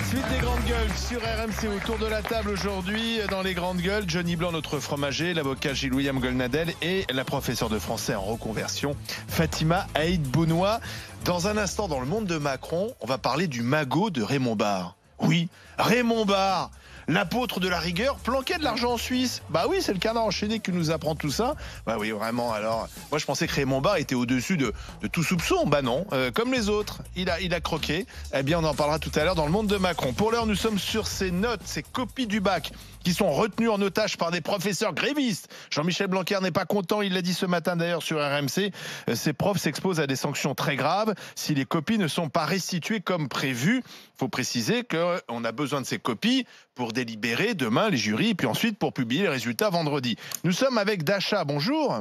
Suite des grandes gueules sur RMC. Autour de la table aujourd'hui, dans les grandes gueules, Johnny Blanc, notre fromager, l'avocat Gilles-William Golnadel et la professeure de français en reconversion, Fatima Aïd-Bounoua. Dans un instant, dans le monde de Macron, on va parler du magot de Raymond Barre. Oui, Raymond Barre, l'apôtre de la rigueur, planquait de l'argent en Suisse. Bah oui, c'est le canard enchaîné qui nous apprend tout ça. Bah oui, vraiment. Alors, moi je pensais que Raymond Barre était au-dessus de tout soupçon. Bah non, comme les autres, il a croqué. Eh bien, on en parlera tout à l'heure dans le monde de Macron. Pour l'heure, nous sommes sur ces notes, ces copies du bac qui sont retenues en otage par des professeurs grévistes. Jean-Michel Blanquer n'est pas content, il l'a dit ce matin d'ailleurs sur RMC. Ces profs s'exposent à des sanctions très graves si les copies ne sont pas restituées comme prévu. Il faut préciser qu'on a besoin de ces copies pour délibérer demain les jurys, puis ensuite pour publier les résultats vendredi. Nous sommes avec Dasha, bonjour.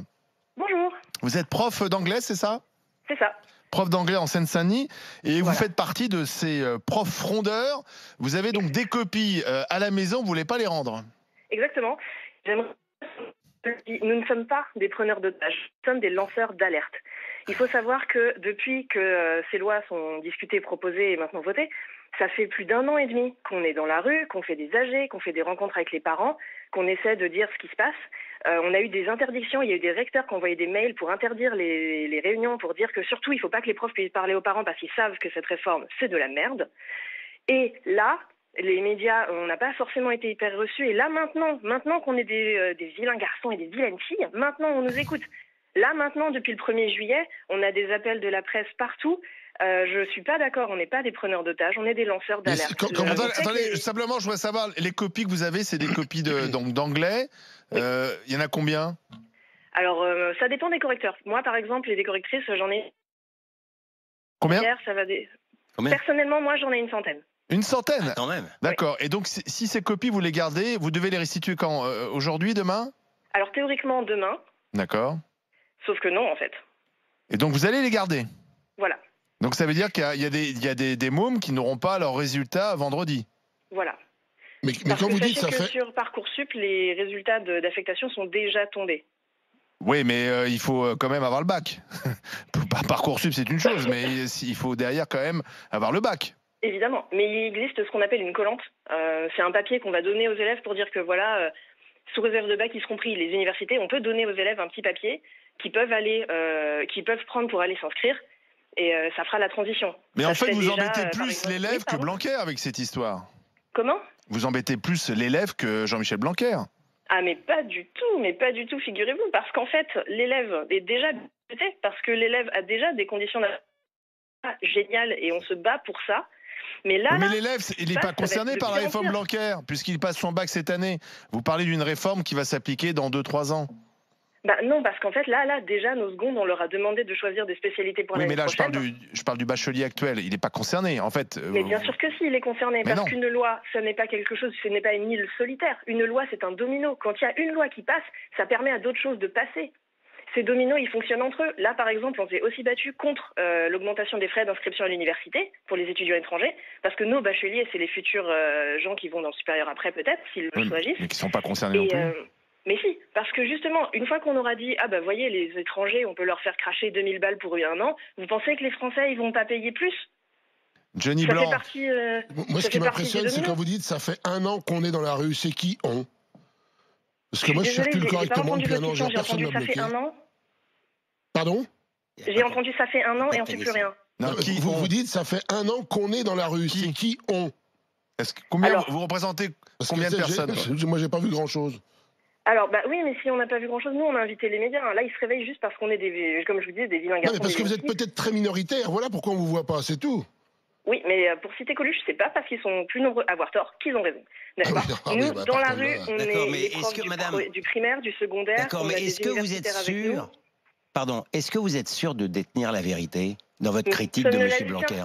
Bonjour. Vous êtes prof d'anglais, c'est ça? C'est ça. Prof d'anglais en Seine-Saint-Denis, et vous faites partie de ces profs frondeurs. Vous avez donc des copies à la maison, vous ne voulez pas les rendre? Exactement. Nous ne sommes pas des preneurs d'otages, nous sommes des lanceurs d'alerte. Il faut savoir que depuis que ces lois sont discutées, proposées et maintenant votées, ça fait plus d'1 an et demi qu'on est dans la rue, qu'on fait des AG, qu'on fait des rencontres avec les parents, qu'on essaie de dire ce qui se passe. On a eu des interdictions, il y a eu des recteurs qui ont envoyé des mails pour interdire les réunions, pour dire que surtout il ne faut pas que les profs puissent parler aux parents parce qu'ils savent que cette réforme c'est de la merde. Et là, les médias, on n'a pas forcément été hyper reçus. Et là maintenant qu'on est des vilains garçons et des vilaines filles, maintenant on nous écoute. Là maintenant, depuis le 1er juillet, on a des appels de la presse partout. Je suis pas d'accord, on n'est pas des preneurs d'otages, on est des lanceurs d'alerte. Attendez, simplement, je voudrais savoir, les copies que vous avez, c'est des copies d'anglais. Oui. Il y en a combien? Alors, ça dépend des correcteurs. Moi, par exemple, et des correctrices, j'en ai... Combien? Combien? Personnellement, moi, j'en ai une centaine. Une centaine? Ah, quand même. D'accord. Oui. Et donc, si ces copies, vous les gardez, vous devez les restituer quand? Aujourd'hui, demain? Alors, théoriquement, demain. D'accord. Sauf que non, en fait. Et donc, vous allez les garder? Voilà. Donc, ça veut dire qu'il y a des mômes qui n'auront pas leurs résultats vendredi? Voilà. Mais quand vous dites ça fait... sur Parcoursup, les résultats d'affectation sont déjà tombés. Oui, mais il faut quand même avoir le bac. Parcoursup, c'est une chose, mais il faut derrière quand même avoir le bac. Évidemment, mais il existe ce qu'on appelle une collante. C'est un papier qu'on va donner aux élèves pour dire que voilà, sous réserve de bac, y seront pris les universités. On peut donner aux élèves un petit papier qu'ils peuvent prendre pour aller s'inscrire, et ça fera la transition. Mais ça en fait, vous déjà, embêtez plus l'élève que pardon. Blanquer avec cette histoire. Comment? Vous embêtez plus l'élève que Jean-Michel Blanquer. Ah mais pas du tout, figurez-vous, parce qu'en fait, l'élève est déjà embêté, parce que l'élève a déjà des conditions géniales et on se bat pour ça. Mais là, mais l'élève, il n'est pas concerné par la réforme Blanquer, puisqu'il passe son bac cette année. Vous parlez d'une réforme qui va s'appliquer dans 2-3 ans. Bah non, parce qu'en fait, là, déjà, nos secondes, on leur a demandé de choisir des spécialités pour l'année prochaine. Oui, mais là, je parle du bachelier actuel. Il n'est pas concerné, en fait. Mais bien sûr que si, il est concerné. Mais parce qu'une loi, ce n'est pas quelque chose, ce n'est pas une île solitaire. Une loi, c'est un domino. Quand il y a une loi qui passe, ça permet à d'autres choses de passer. Ces dominos, ils fonctionnent entre eux. Là, par exemple, on s'est aussi battu contre l'augmentation des frais d'inscription à l'université pour les étudiants étrangers, parce que nos bacheliers, c'est les futurs gens qui vont dans le supérieur après, peut-être, s'ils le choisissent. Mais qui ne sont pas concernés non plus. Mais si, parce que justement, une fois qu'on aura dit « Ah bah voyez, les étrangers, on peut leur faire cracher 2000 balles pour 1 an », vous pensez que les Français, ils vont pas payer plus? Johnny Blanc. Moi, ce qui m'impressionne, c'est quand vous dites « Ça fait 1 an qu'on est dans la rue », c'est qui on? Parce que moi, je circule correctement depuis 1 an, personne ne m'a bloqué. Pardon? J'ai entendu « Ça fait 1 an » et on ne sait plus rien. Non, vous dites « Ça fait 1 an qu'on est dans la rue », c'est qui on? Combien vous représentez? Combien de personnes? Moi, j'ai pas vu grand-chose. Alors, bah oui, mais si on n'a pas vu grand-chose, nous, on a invité les médias. Là, ils se réveillent juste parce qu'on est comme je vous disais, des vilains garçons. Non, mais parce que vous êtes peut-être très minoritaire, voilà pourquoi on vous voit pas, c'est tout. Oui, mais pour citer Coluche, c'est pas parce qu'ils sont plus nombreux à avoir tort qu'ils ont raison. D'accord. Nous, dans la rue, on est les profs du primaire, du secondaire. D'accord, mais est-ce que vous êtes sûr... Pardon, est-ce que vous êtes sûr de détenir la vérité dans votre critique de M. Blanquer?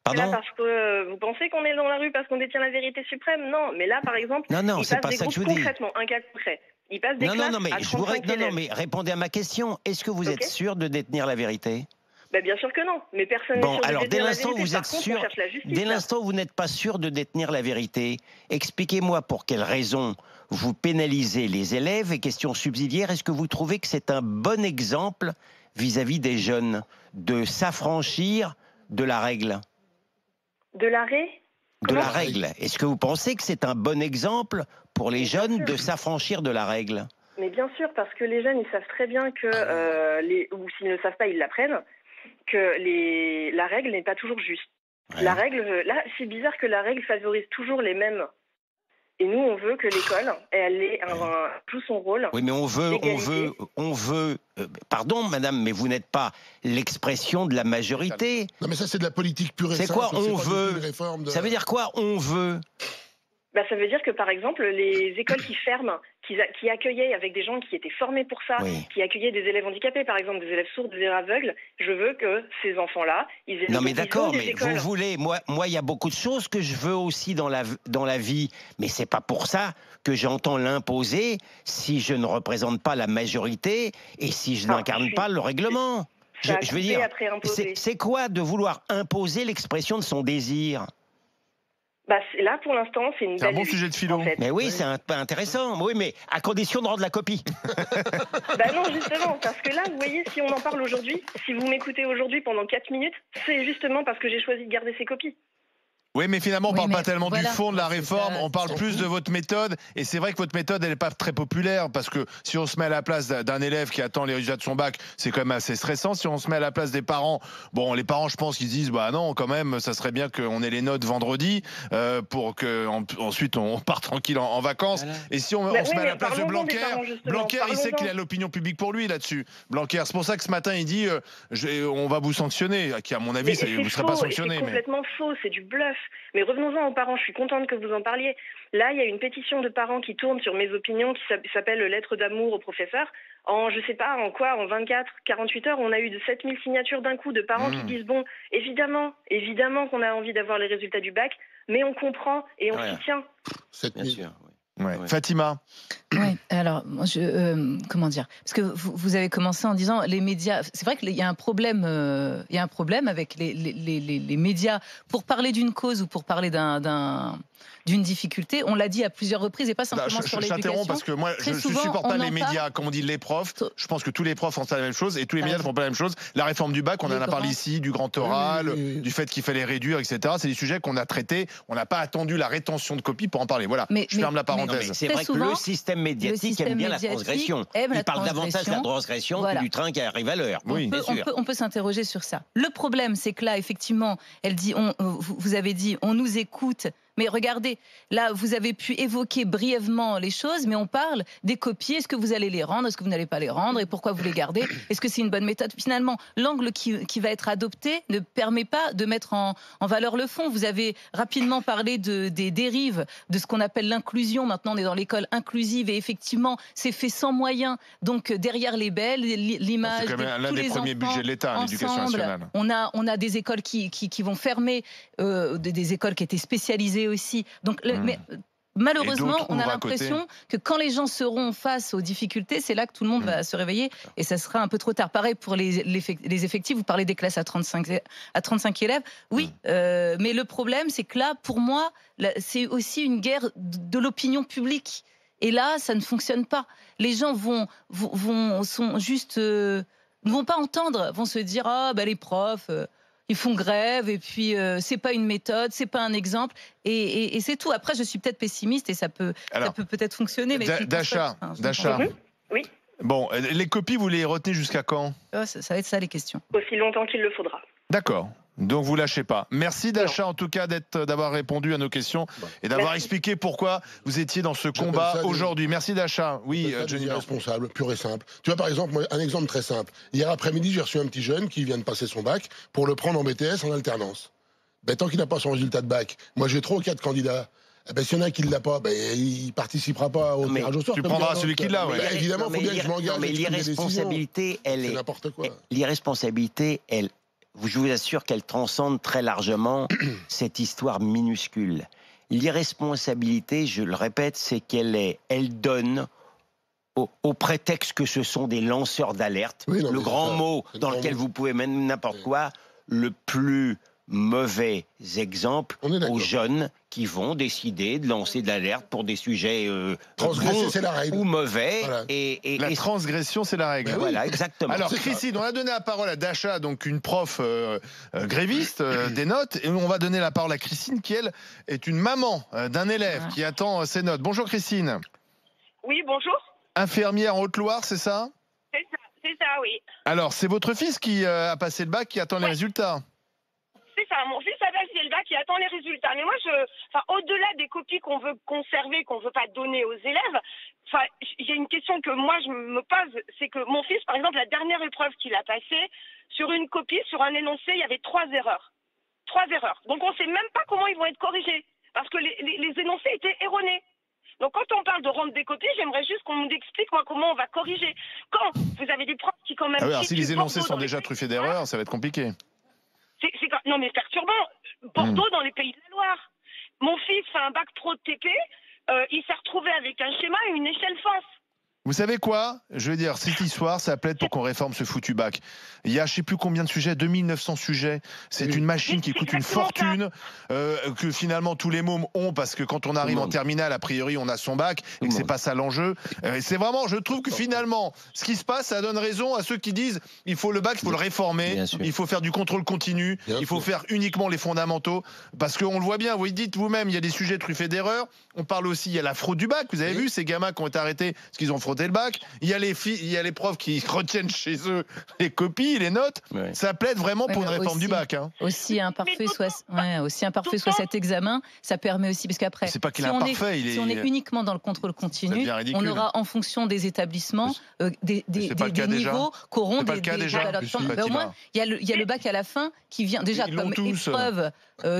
Pardon? Parce que vous pensez qu'on est dans la rue parce qu'on détient la vérité suprême? Non, mais là, par exemple, non, c'est pas ça que je vous dis. Concrètement, un cas concret. Il passe des classes mais à 35 élèves. mais répondez à ma question. Est-ce que vous êtes sûr de détenir la vérité? Bah bien sûr que non, mais personne n'est sûr de alors détenir dès la l'instant où vérité. vous êtes sûr, dès l'instant où vous n'êtes pas sûr de détenir la vérité, expliquez-moi pour quelles raisons vous pénalisez les élèves. Et question subsidiaire, est-ce que vous trouvez que c'est un bon exemple vis-à-vis des jeunes de s'affranchir de la règle? De l'arrêt? De la règle. Est-ce que vous pensez que c'est un bon exemple pour les jeunes de s'affranchir de la règle? Mais bien sûr, parce que les jeunes, ils savent très bien que, ou s'ils ne le savent pas, ils l'apprennent, que la règle n'est pas toujours juste. Ouais. La règle, là, c'est bizarre que la règle favorise toujours les mêmes. Et nous, on veut que l'école, elle joue son rôle. Oui, mais on veut. Pardon, madame, mais vous n'êtes pas l'expression de la majorité. Non, mais ça, c'est de la politique pure et simple. C'est quoi, on veut? Ça veut dire quoi, on veut? Bah, ça veut dire que, par exemple, les écoles qui ferment, qui accueillaient avec des gens qui étaient formés pour ça, qui accueillaient des élèves handicapés, par exemple, des élèves sourds, des élèves aveugles, je veux que ces enfants-là, ils aient... Non, mais d'accord, mais vous voulez... Moi, il y a beaucoup de choses que je veux aussi dans la vie, mais c'est pas pour ça que j'entends l'imposer si je ne représente pas la majorité et si je n'incarne pas le règlement. Je veux dire, c'est quoi de vouloir imposer l'expression de son désir? Bah, là, pour l'instant, c'est une belle... C'est un bon sujet de philo. En fait. Mais oui, c'est intéressant. Oui, mais à condition de rendre la copie. Bah non, justement, parce que là, vous voyez, si on en parle aujourd'hui, si vous m'écoutez aujourd'hui pendant 4 minutes, c'est justement parce que j'ai choisi de garder ces copies. Oui, mais finalement, on ne parle pas tellement du fond de la réforme, on parle plus de votre méthode. Et c'est vrai que votre méthode, elle n'est pas très populaire, parce que si on se met à la place d'un élève qui attend les résultats de son bac, c'est quand même assez stressant. Si on se met à la place des parents, bon, les parents, je pense qu'ils disent, bah non, quand même, ça serait bien qu'on ait les notes vendredi, pour qu'ensuite on parte tranquille en vacances. Voilà. Et si on se met à la place de Blanquer, il sait qu'il a l'opinion publique pour lui là-dessus. Blanquer, c'est pour ça que ce matin, il dit, on va vous sanctionner, qui à mon avis, vous ne serez pas sanctionné. C'est complètement faux, c'est du bluff. Mais revenons-en aux parents, je suis contente que vous en parliez. Là, il y a une pétition de parents qui tourne sur mes opinions qui s'appelle « Lettre d'amour au professeur ». En 24, 48 heures, on a eu de 7000 signatures d'un coup de parents qui disent « Bon, évidemment qu'on a envie d'avoir les résultats du bac, mais on comprend et on s'y tient ». 7000. Ouais. Fatima. Oui, alors, comment dire? Parce que vous avez commencé en disant les médias. C'est vrai qu'il y a un problème, avec les médias pour parler d'une cause ou pour parler d'une difficulté. On l'a dit à plusieurs reprises et pas simplement sur l'éducation. Je t'interromps parce que moi, je supporte pas les médias, comme on dit les profs. Je pense que tous les profs font la même chose et tous les médias ne font pas la même chose. La réforme du bac, on en a parlé ici, du grand oral, du fait qu'il fallait réduire, etc. C'est des sujets qu'on a traités. On n'a pas attendu la rétention de copies pour en parler. Voilà, je ferme la parenthèse. C'est vrai que le système médiatique aime bien la transgression. Il parle davantage de la transgression que du train qui arrive à l'heure. Oui, on peut s'interroger sur ça. Le problème, c'est que là, effectivement, vous avez dit, on nous écoute. Mais regardez, là, vous avez pu évoquer brièvement les choses, mais on parle des copies. Est-ce que vous allez les rendre? Est-ce que vous n'allez pas les rendre? Et pourquoi vous les gardez? Est-ce que c'est une bonne méthode? Finalement, l'angle qui va être adopté ne permet pas de mettre en valeur le fond. Vous avez rapidement parlé des dérives, de ce qu'on appelle l'inclusion. Maintenant, on est dans l'école inclusive et effectivement, c'est fait sans moyens. Donc, derrière les belles, l'image... C'est quand même l'un des premiers budgets de l'État, l'éducation nationale. On a des écoles qui vont fermer, des écoles qui étaient spécialisées aussi. Donc, mais malheureusement, on a l'impression que quand les gens seront face aux difficultés, c'est là que tout le monde va se réveiller et ça sera un peu trop tard. Pareil pour les effectifs, vous parlez des classes à 35 élèves. Oui, mais le problème, c'est que là, pour moi, c'est aussi une guerre de l'opinion publique. Et là, ça ne fonctionne pas. Les gens ne vont pas entendre, vont se dire les profs... ils font grève et puis c'est pas une méthode, c'est pas un exemple et c'est tout. Après, je suis peut-être pessimiste et ça peut peut-être fonctionner. D'achat. Oui. Bon, les copies, vous les retenez jusqu'à quand? Ça va être ça les questions. Aussi longtemps qu'il le faudra. D'accord. Donc vous lâchez pas. Merci D'achat en tout cas d'avoir répondu à nos questions et d'avoir expliqué pourquoi vous étiez dans ce combat aujourd'hui. Merci D'achat. Oui, Johnny. Responsable, pur et simple. Tu vois par exemple, un exemple très simple. Hier après-midi, j'ai reçu un petit jeune qui vient de passer son bac pour le prendre en BTS en alternance. Tant qu'il n'a pas son résultat de bac, moi j'ai 3 ou 4 candidats. S'il y en a qui ne l'a pas, il ne participera pas au tirage au sort. Tu prendras celui qui l'a, oui. Évidemment, il faut bien que je m'engage. Mais l'irresponsabilité, elle est n'importe quoi. L'irresponsabilité, je vous assure qu'elle transcende très largement cette histoire minuscule. L'irresponsabilité, je le répète, c'est elle donne, au prétexte que ce sont des lanceurs d'alerte, le grand mot dans lequel vous pouvez mettre n'importe quoi, le plus mauvais exemple On est d'accord. aux jeunes qui vont décider de lancer de l'alerte pour des sujets Transgresser, bons c'est la règle. ou mauvais. Voilà. La transgression, c'est la règle. Ben oui. Voilà, exactement. Alors, c'est ça. Christine, on a donné la parole à Dasha, donc une prof gréviste des notes, et on va donner la parole à Christine, qui, elle, est une maman d'un élève qui attend ses notes. Bonjour, Christine. Oui, bonjour. Infirmière en Haute-Loire, c'est ça? C'est ça, oui. Alors, c'est votre fils qui a passé le bac, qui attend les résultats? C'est ça, mon fils a passé le bac, il attend les résultats. Mais moi, au-delà des copies qu'on veut conserver, qu'on veut pas donner aux élèves, j'ai une question que moi je me pose, c'est que mon fils, par exemple, la dernière épreuve qu'il a passée, sur une copie, sur un énoncé, il y avait 3 erreurs. 3 erreurs. Donc on sait même pas comment ils vont être corrigés, parce que les énoncés étaient erronés. Donc quand on parle de rendre des copies, j'aimerais juste qu'on nous explique comment on va corriger. Quand vous avez des profs qui quand même... Ah oui, alors si les énoncés sont dans déjà les- truffés d'erreurs, ça va être compliqué. Non mais perturbant. Bordeaux dans les Pays de la Loire. Mon fils fait un bac pro TP, il s'est retrouvé avec un schéma et une échelle fence. Vous savez quoi? Je veux dire, cette histoire, ça plaide pour qu'on réforme ce foutu bac. Il y a je sais plus combien de sujets, 2900 sujets. C'est une machine qui coûte une fortune, que finalement tous les mômes ont, parce que quand on arrive en terminale, a priori, on a son bac, et que c'est pas ça l'enjeu. C'est vraiment, je trouve que finalement, ce qui se passe, ça donne raison à ceux qui disent, il faut le bac, il faut le réformer, il faut faire du contrôle continu, il faut faire uniquement les fondamentaux, parce qu'on le voit bien, vous le dites vous-même, il y a des sujets truffés d'erreurs. On parle aussi, il y a la fraude du bac. Vous avez vu ces gamins qui ont été arrêtés parce qu'ils ont fraudé le bac. Il y a les profs qui retiennent chez eux les copies, les notes. Ouais. Ça plaide vraiment pour une réforme du bac. Hein. Aussi imparfait soit cet examen, ça permet aussi, parce qu'après, C'est pas qu'il est si imparfait, si on est uniquement dans le contrôle Ça continu, devient ridicule. on aura en fonction des établissements des c'est pas le cas déjà. niveaux qu'auront C'est pas des le cas déjà, valeurs. Monsieur Mais au Fatima. moins, il y a le bac à la fin qui vient déjà Ils l'ont comme tous. épreuve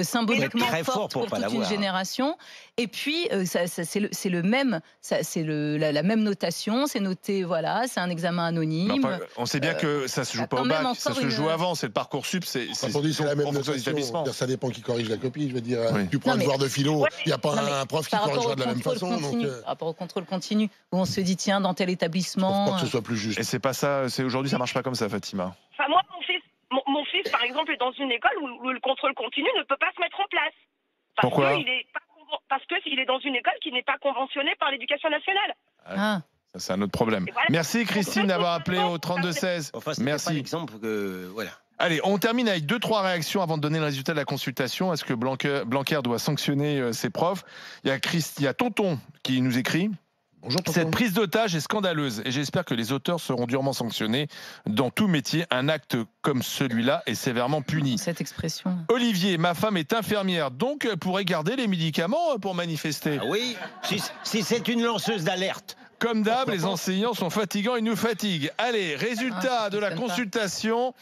symboliquement Très fort forte pour pour pas toute une l'avoir. génération. Et puis, c'est le même, c'est la même notation. C'est noté, voilà, c'est un examen anonyme. Mais enfin, on sait bien que ça se joue pas quand au même bac, ça encore se une- joue avant. C'est le Parcoursup, Quand on dit c'est la même en fonction des notation, établissements. ça dépend qui corrige la copie. Je veux dire, Oui. tu prends Non, un mais- devoir de philo, Ouais, il n'y a pas Non, mais un prof qui par rapport corrigera au de la même contrôle façon. continu, Donc, par rapport au contrôle continu, où on se dit, tiens, dans tel je établissement. pense pas que ce soit plus juste. Et c'est pas ça. C'est aujourd'hui, ça marche pas comme ça, Fatima. Enfin, moi, mon fils, par exemple, est dans une école où le contrôle continu ne peut pas se mettre en place. Pourquoi Parce qu'il est dans une école qui n'est pas conventionnée par l'éducation nationale. Ah. Ça, c'est un autre problème. Et voilà. Merci Christine d'avoir appelé au 32-16. Enfin, c'était pas Merci. l'exemple que voilà. Allez, on termine avec 2-3 réactions avant de donner le résultat de la consultation. Est-ce que Blanquer doit sanctionner ses profs? Il y a Tonton qui nous écrit. Bonjour, tonton. Cette prise d'otage est scandaleuse et j'espère que les auteurs seront durement sanctionnés. Dans tout métier, un acte comme celui-là est sévèrement puni. Cette expression. Olivier, ma femme est infirmière, donc elle pourrait garder les médicaments pour manifester. Ah oui, si c'est une lanceuse d'alerte. Comme d'hab, les enseignants sont fatigants, ils nous fatiguent. Allez, résultat de la fonctionne pas. consultation.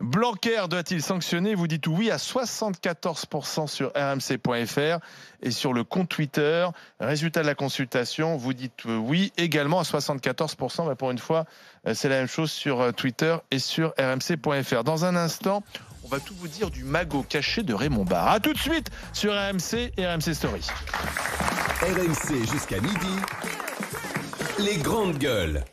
Blanquer doit-il sanctionner? Vous dites oui à 74% sur rmc.fr et sur le compte Twitter. Résultat de la consultation, vous dites oui également à 74%. Bah pour une fois, c'est la même chose sur Twitter et sur rmc.fr. Dans un instant, on va tout vous dire du magot caché de Raymond Barre. A tout de suite sur RMC et RMC Story. RMC jusqu'à midi. Les grandes gueules.